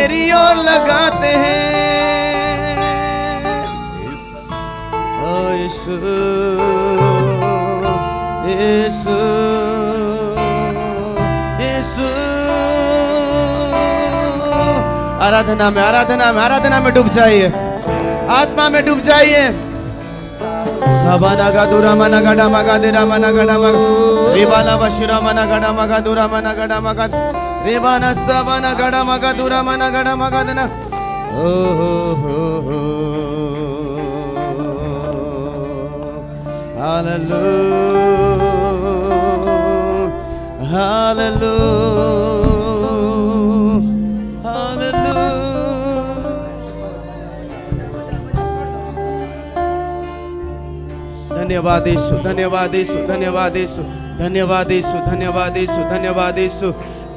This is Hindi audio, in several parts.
तेरी ओर लगाते हैं। ओ यीशु यीशु यीशु। आराधना में डूब जाइए, आत्मा में डूब जाइए। सबना गदुरा मना गड़ा मगा देरा मना गड़ा मगा रिबाला बशिरा मना गड़ा मगा दुरा मना गड़ा मगा रिबाना सबना गड़ा मगा दुरा मना गड़ा मगा देना। ओ हो हालेलुया हालेलुया हालेलुया। धन्यवाद यीशु, धन्यवाद यीशु, धन्यवाद यीशु, धन्यवाद यीशु, धन्यवाद यीशु, धन्यवाद यीशु,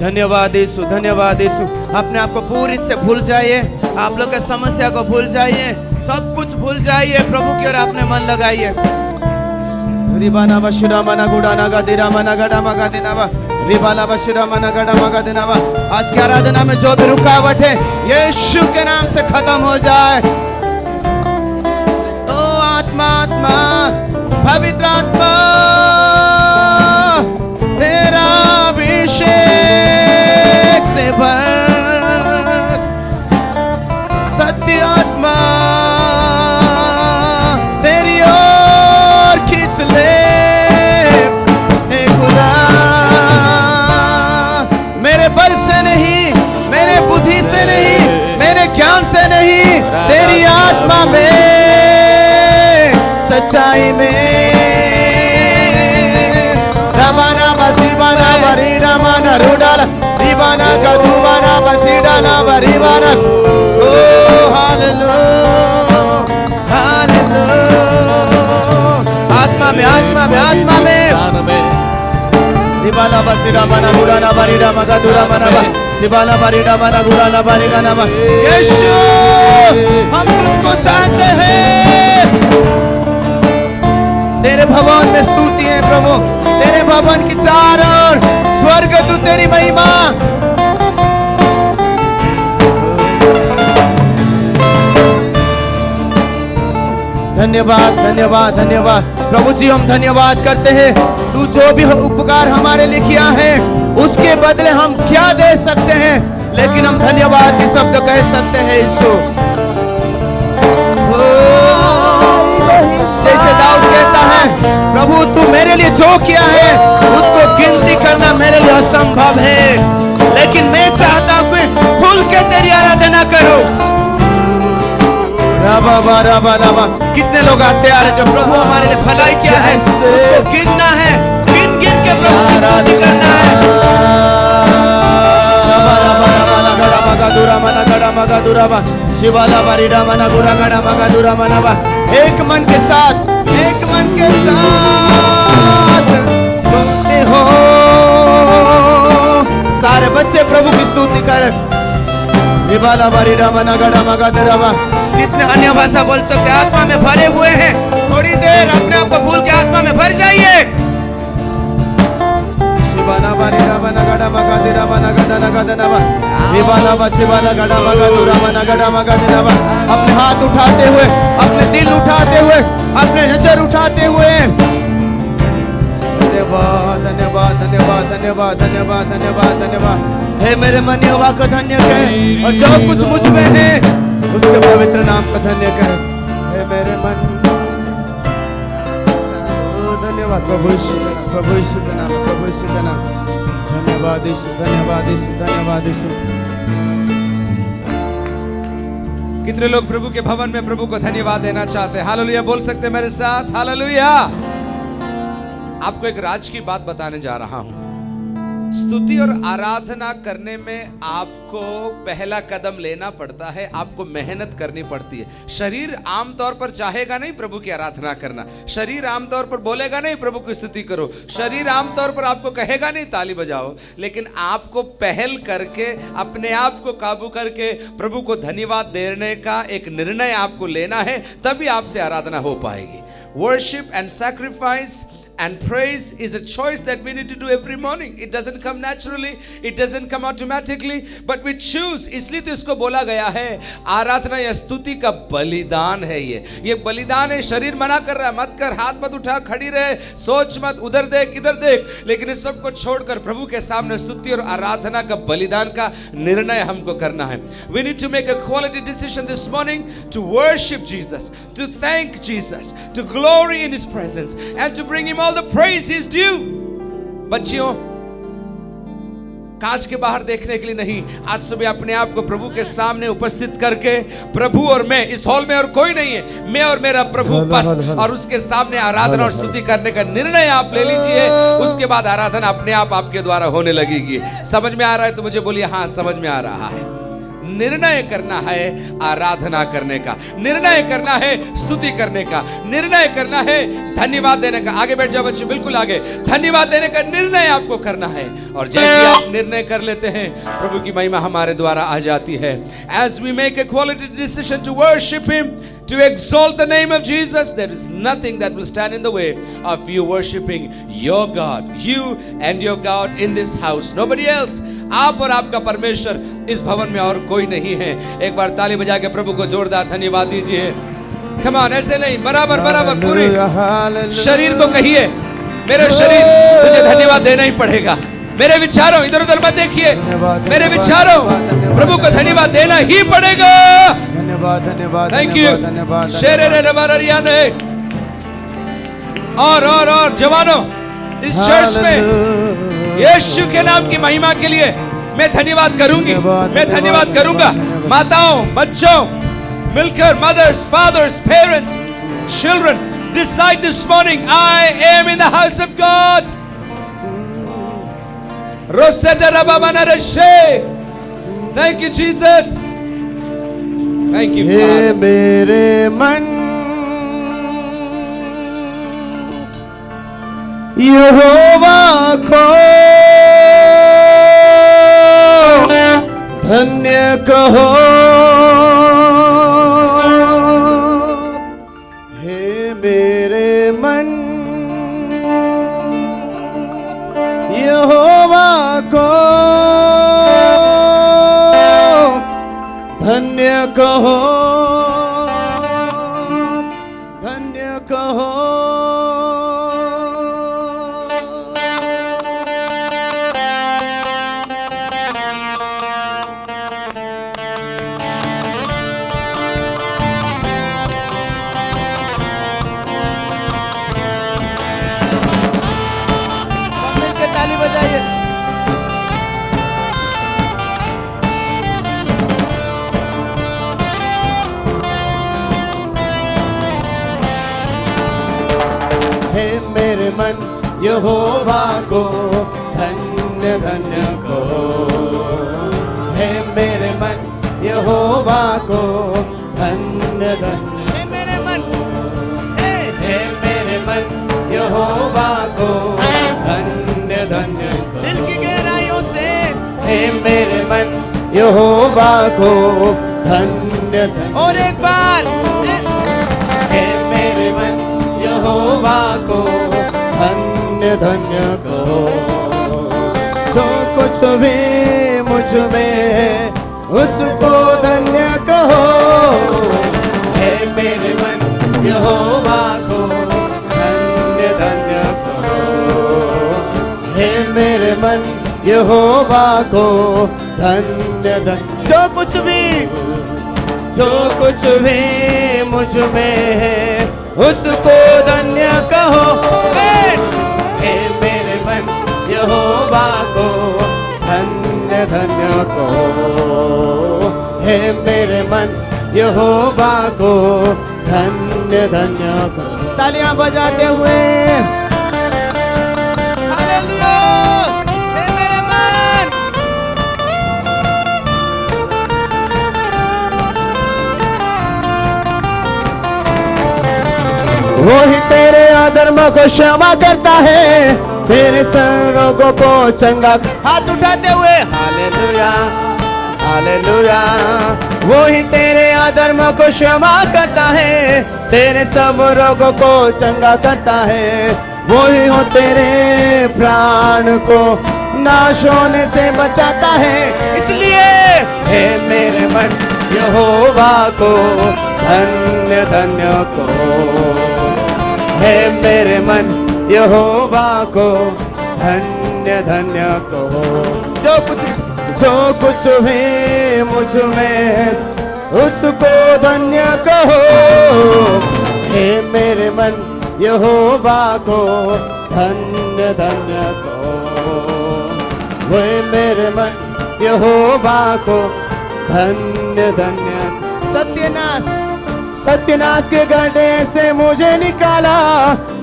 धन्यवाद यीशु, धन्यवाद यीशु। अपने आप को पूरी से भूल जाइए, आप लोग की समस्या को भूल जाइए, सब कुछ भूल जाइए, प्रभु की ओर अपने मन लगाइए। रिबाना बशिरा मना गुड़ा नगा दिरा मना गड़ा मगा दिनावा रिबाला बशिरा मना गड़ा मगा दिनावा। आज की आराधना में जो भी रुकावट है यीशु के नाम से खत्म हो जाए। ओ आत्मा आत्मा पवित्र आत्मा तेरा अभिषेक से भर, सत्य आत्मा तेरी ओर खींच ले। हे खुदा मेरे बल से नहीं, मेरे बुद्धि से नहीं, मेरे ज्ञान से नहीं, तेरी आत्मा में सच्चाई में। रमाना बसीबाना बरी रमाना रुडाला रिबाना गदुबाना बसीडाला बरी बाना। ओ हालेलुया हालेलुया। आत्मा में आत्मा में आत्मा में रिबाला बसीरा मना गुड़ाना बरी रामा गदुरा मना बा सिबाला बरी रामा ना गुड़ाना बरी गाना बा। यीशु हम तुझको जानते हैं, तेरे भवन में स्तुति है प्रभु, तेरे भवन की चारों ओर स्वर्ग तू तेरी महिमा। धन्यवाद धन्यवाद धन्यवाद प्रभु जी, हम धन्यवाद करते हैं। तू जो भी उपकार हमारे लिए किया है उसके बदले हम क्या दे सकते हैं, लेकिन हम धन्यवाद के शब्द कह सकते हैं। यीशु जैसे दाऊद कहता है, प्रभु तू मेरे लिए जो किया है उसको गिनती करना मेरे लिए असंभव है, लेकिन मैं चाहता हूं कि खुल के तेरी आराधना करो। राबा राबा राबा। कितने लोग आते हैं जब प्रभु हमारे लिए भलाई किया है उसको गिनना है, गिन गिन के प्रभु की स्तुति करना है। राबा राबा राबा गड़ा मगा दुरा मना गड़ा मगा दुरा बा शिवाला बारी रामना गुरा गड़ा मगा दुरा मना बा। एक मन के साथ बोलते हो। सारे बच्चे प्रभु की स्तुति कर। रिबाला बारी रामना गड़ा मगा दुरा बा। जितने अन्य भाषा बोल सकते आत्मा में भरे हुए हैं, थोड़ी देर अपने आप को भूल के आत्मा में भर जाइए। शिवाला बारी रामना गड़ा मगा दुरा मना गड़ा नगा दनावा रिबाला बा शिवाला गड़ा मगा दुरा मना गड़ा मगा दनावा। अपने हाथ उठाते हुए, अपने दिल उठाते हुए, अपने नजर उठाते हुए धन्यवाद धन्यवाद धन्यवाद धन्यवाद धन्यवाद धन्यवाद धन्यवाद। हे मेरे मन यहोवा को धन्य कहे और जो कुछ मुझ में है उसके पवित्र नाम का धन्य कहे। हे मेरे मन धन्यवाद प्रभु यीशु, प्रभु यीशु का नाम, प्रभु यीशु का नाम। धन्यवाद यीशु, धन्यवाद यीशु, धन्यवाद यीशु। कितने लोग प्रभु के भवन में प्रभु को धन्यवाद देना चाहते हैं? हालेलुया बोल सकते हैं मेरे साथ? हालेलुया। आपको एक राज की बात बताने जा रहा हूं। स्तुति और आराधना करने में आपको पहला कदम लेना पड़ता है, आपको मेहनत करनी पड़ती है। शरीर आमतौर पर चाहेगा नहीं प्रभु की आराधना करना, शरीर आमतौर पर बोलेगा नहीं प्रभु की स्तुति करो, शरीर आमतौर पर आपको कहेगा नहीं ताली बजाओ, लेकिन आपको पहल करके अपने आप को काबू करके प्रभु को धन्यवाद देने का एक निर्णय आपको लेना है, तभी आपसे आराधना हो पाएगी। Worship and sacrifice And praise is a choice that we need to do every morning. It doesn't come naturally, it doesn't come automatically, but we choose. इसलिए तो इसको बोला गया है आराधना या स्तुति का बलिदान है। ये बलिदान है। शरीर मना कर रहा है, मत कर, हाथ मत उठा, खड़ी रहे, सोच मत, उधर देख इधर देख, लेकिन इस सब को छोड़कर प्रभु के सामने स्तुति और आराधना का बलिदान का निर्णय हमको करना है। We need to make a quality decision this morning to worship Jesus, to thank Jesus, to glory in His presence, and to bring Him all the praise He is due. बच्चियों, कांच के बाहर देखने के लिए नहीं, आज सुबह अपने आप को प्रभु के सामने उपस्थित करके, प्रभु और मैं, इस हॉल में और कोई नहीं है, मैं और मेरा प्रभु बस, और उसके सामने आराधना और स्तुति करने का निर्णय आप ले लीजिए। उसके बाद आराधना अपने आप आपके द्वारा होने लगेगी। समझ में आ रहा है तो मुझे बोलिए हाँ, समझ में आ रहा है। निर्णय करना है आराधना करने का, निर्णय करना है स्तुति करने का, निर्णय करना है धन्यवाद देने का। आगे बैठ जाओ बच्चे, बिल्कुल आगे। धन्यवाद देने का निर्णय आपको करना है, और जैसे आप निर्णय कर लेते हैं, प्रभु की महिमा हमारे द्वारा आ जाती है। As we make a quality decision to worship Him, to exalt the name of Jesus, there is nothing that will stand in the way of you worshiping your God, you and your God in this house, nobody else. आप और आपका परमेश्वर इस भवन में और कोई नहीं है। एक बार ताली बजा के प्रभु को जोरदार धन्यवाद दीजिए। Come on, ऐसे नहीं, बराबर बराबर पूरी शरीर को कहिए, मेरे शरीर तुझे धन्यवाद देना ही पड़ेगा। मेरे विचारों, इधर उधर मत देखिए, मेरे विचारों प्रभु को धन्यवाद देना ही पड़ेगा। धन्यवाद धन्यवाद, थैंक यू। शेरे रे रबारिया ने और जवानों, इस चर्च में यीशु के नाम की महिमा के लिए मैं धन्यवाद करूंगी, मैं धन्यवाद करूंगा। माताओं, बच्चों मिलकर, mothers, fathers, parents, children, decide this morning, I am in the house of God. Rosetta Rababana Rashe. Thank you, Jesus. Thank you, Father. मेरे मन यहोवा को धन्य कहो, हे मेरे मन यहोवा को धन्य कहो, धन्य कहो। ताली बजाइए। हे मेरे मन यहोवा को धन्य धन्य कहो, हे मेरे मन यहोवा को धन्य धन्य। हे मेरे मन, हे मेरे मन यहोवा को धन्य धन्य। दिल की गहराइयों से, हे मेरे मन यहोवा को धन्य धन्य। और एक बार, हे मेरे मन यहोवा को धन्य धन्य कहो। जो कुछ भी मुझ में है उसको धन्य कहो, हे मेरे मन यहोवा को धन्य धन्य कहो, हे मेरे मन यहोवा को धन्य धन्य। जो कुछ भी मुझ में है उसको धन्य कहो, हे मेरे मन यहोवा को धन्य धन्य कहो, हे मेरे मन यहोवा को धन्य धन्य कहो। तालियां बजाते हुए हालेलुया। हे मेरे मन, वो ही तेरे अधर्म को क्षमा करता है, तेरे रोगों को चंगा। हाथ उठाते हुए हालेलुया हालेलुया। वो ही तेरे अधर्म को क्षमा करता है, तेरे सब रोगों को चंगा करता है। वही हो तेरे प्राण को नाश होने से बचाता है। इसलिए हे मेरे मन यहोवा को धन्य धन्य कहो। हे मेरे मन यहोवा को धन्य धन्य कहो। जो कुछ भी मुझ में है उसको धन्य कहो। हे मेरे मन यहोवा को धन्य धन्य कहो। वे मेरे मन यहोवा को धन्य धन्य। सत्यनाश के गड्ढे से मुझे निकाला,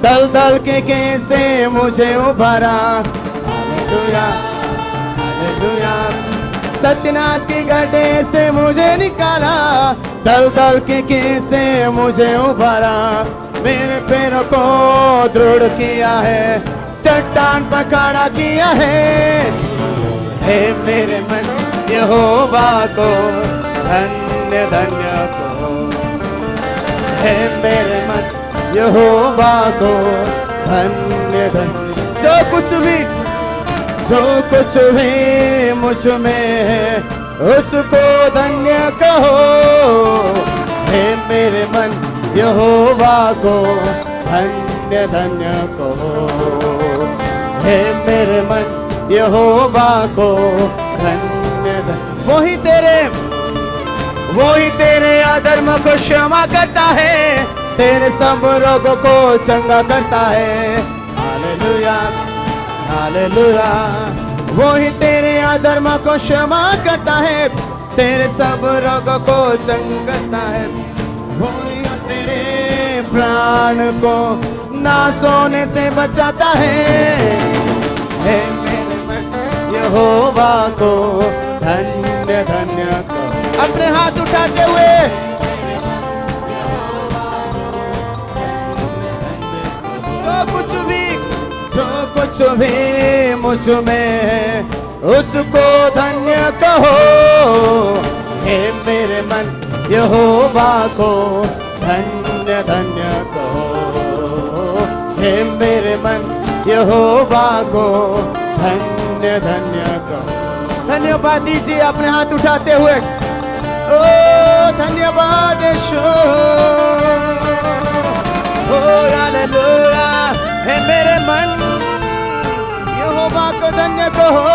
दलदल के कैसे मुझे उभरा। Hallelujah hallelujah. सत्यनाश के गड्ढे से मुझे निकाला, दलदल के कैसे मुझे उभरा। मेरे पैरों को दृढ़ किया है, चट्टान पर खड़ा किया है। हे मेरे मन यहोवा को धन्य धन्य कहो। हे मेरे मन यहोवा को धन्य धन्य। जो कुछ भी मुझ में है उसको धन्य कहो। हे मेरे मन यहोवा को धन्य धन्य कहो। हे मेरे मन यहोवा को धन्य धन्य। वही तेरे अधर्म को क्षमा करता है, तेरे सब रोगों को चंगा करता है। Hallelujah hallelujah. वही तेरे अधर्म को क्षमा करता है, तेरे सब रोगों को चंगा करता है। वही तेरे प्राण को नाश होने से बचाता है। हे मेरे मन यहोवा को धन्य धन्य कहो। अपने हाथ उठाते हुए जो कुछ भी मुझ में है उसको धन्य कहो। हे मेरे मन यहोवा को धन्य धन्य कहो। हे मेरे मन यहोवा को धन्य धन्य कहो। धन्यवाद दीजिए अपने हाथ उठाते हुए। ओ धन्यवाद यीशु। ओ हालेलुया। हे मेरे मन यहोवा को धन्य कहो।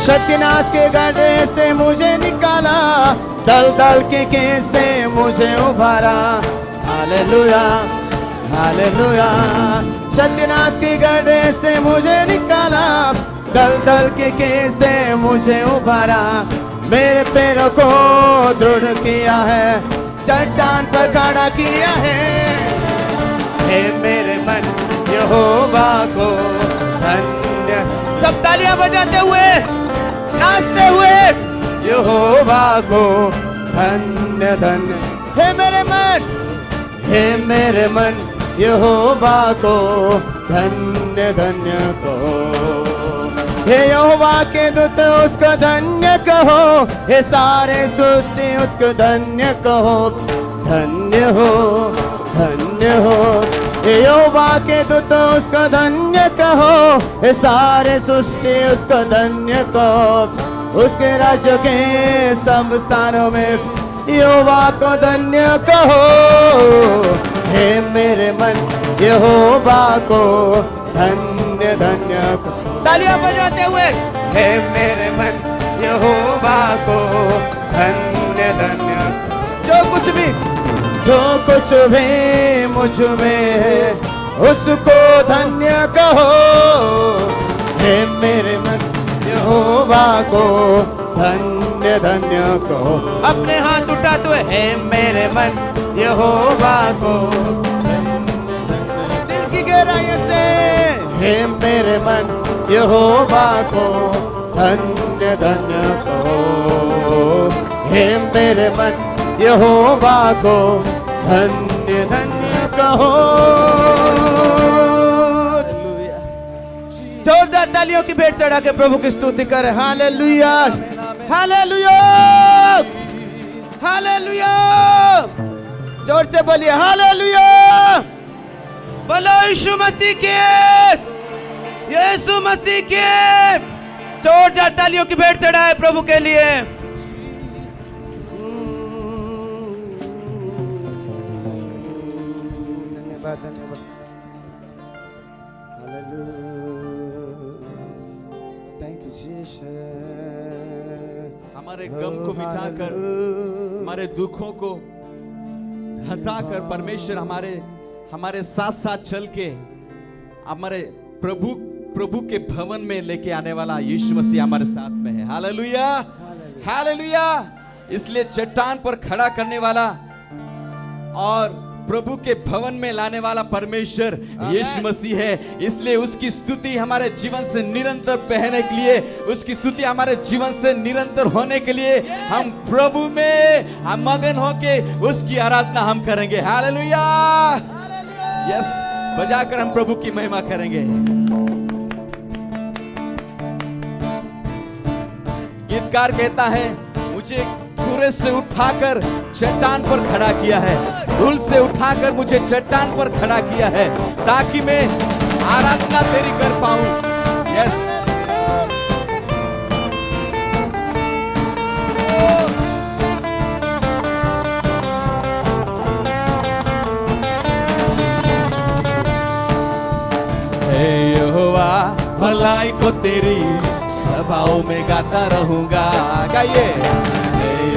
सत्यनाश के गड्ढे से मुझे निकाला, दलदल के कैसे मुझे उभारा। Hallelujah hallelujah. सत्यनाश के गड्ढे से मुझे निकाला, दलदल के कैसे मुझे उभारा। मेरे पैरों को दृढ़ किया है, चट्टान पर खड़ा किया है। हे मेरे मन यहोवा को धन्य। सब तालियां बजाते हुए नाचते हुए यहोवा को धन्य धन्य। हे मेरे मन यहोवा को धन्य धन्य कहो। हे यहोवा के दूत उसको धन्य कहो। हे सारे सृष्टि उसको धन्य कहो। धन्य हो धन्य हो। हे यहोवा के दूत उसको धन्य कहो। हे सारे सृष्टि उसको धन्य कहो। उसके राज्य के सब स्थानों में यहोवा को धन्य कहो। हे मेरे मन यहोवा को धन्य धन्य कहो। तालियां बजाते हुए हे मेरे मन यहोवा को धन्य धन्य। जो कुछ भी मुझ में है उसको धन्य कहो। हे मेरे मन यहोवा को धन्य धन्य कहो। अपने हाथ उठाते हुए हे मेरे मन यहोवा को दिल की गहराई से हे मेरे मन यहोवा को धन्य धन्य कहो। हे मेरे मन यहोवा को धन्य धन्य कहो। जोरदार तालियों की भेंट चढ़ा के प्रभु की स्तुति करें। Hallelujah, hallelujah, hallelujah. जोर से बोलिए हालेलुया। बोलो यीशु मसीह के, यीशु मसीह के। जोरदार तालियों की भेंट चढ़ाए प्रभु के लिए। धन्यवाद, धन्यवाद। Thank you Jesus. हमारे गम को मिटाकर, हमारे दुखों को हटाकर परमेश्वर हमारे साथ साथ चल के हमारे प्रभु के भवन में लेके आने वाला यीशु मसीह हमारे साथ में है। Hallelujah, hallelujah. इसलिए चट्टान पर खड़ा करने वाला और प्रभु के भवन में लाने वाला परमेश्वर यीशु मसीह है। इसलिए उसकी स्तुति हमारे जीवन से निरंतर बहने के लिए, उसकी स्तुति हमारे जीवन से निरंतर होने के लिए हम प्रभु में हम मगन होके उसकी आराधना हम करेंगे। Hallelujah, yes. बजाकर हम प्रभु की महिमा करेंगे। गीतकार कहता है, मुझे कुरे से उठाकर चट्टान पर खड़ा किया है, धूल से उठाकर मुझे चट्टान पर खड़ा किया है, ताकि मैं आराधना तेरी कर पाऊं। यस, हे यहोवा, भलाई को तेरी सभाओं में गाता रहूंगा। गाइए।